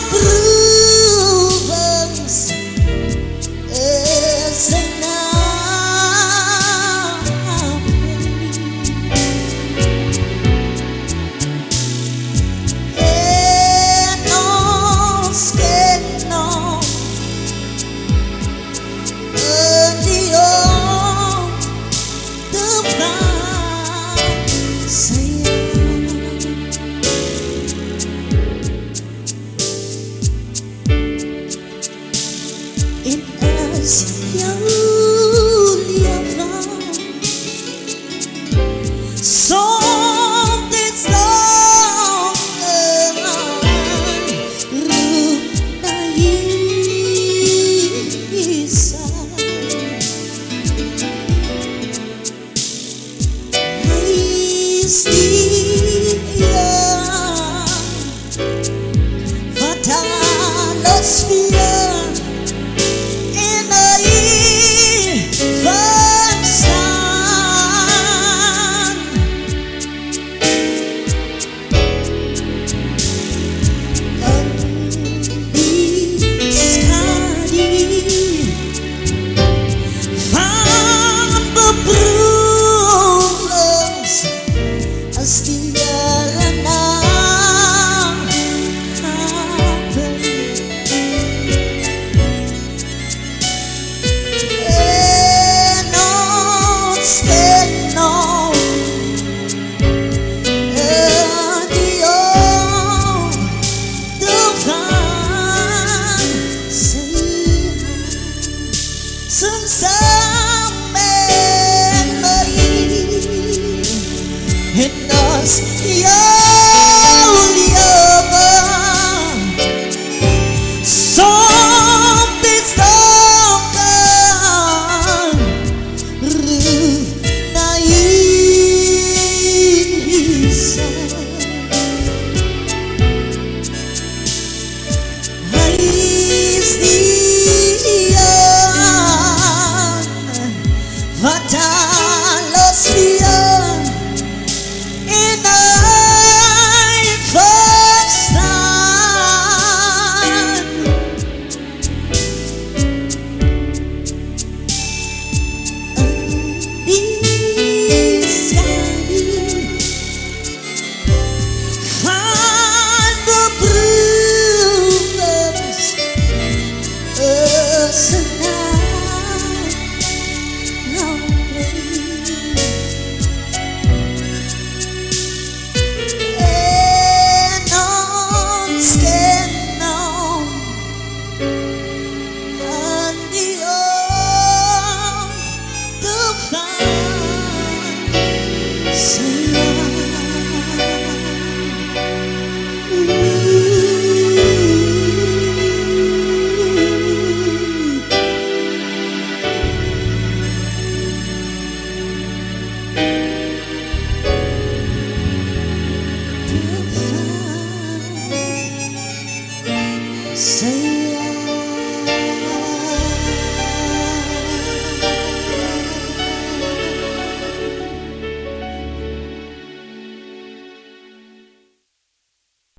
beproevings is een en ons ken nog in die oog de waan sy en as jou lewe soms lang roep na Jesus. Hy is die wat alles weer in hy verstaan. In die skadu van beproevings as die Here naam en ons ken nog in die oog de waan sy sing saam met my en as jou lewe soms donker roep na Jesus. Hy is die wat alles weer in hy verstaan. In die skadu van beproevings is een naam en ons ken nog in die oog de waan sy say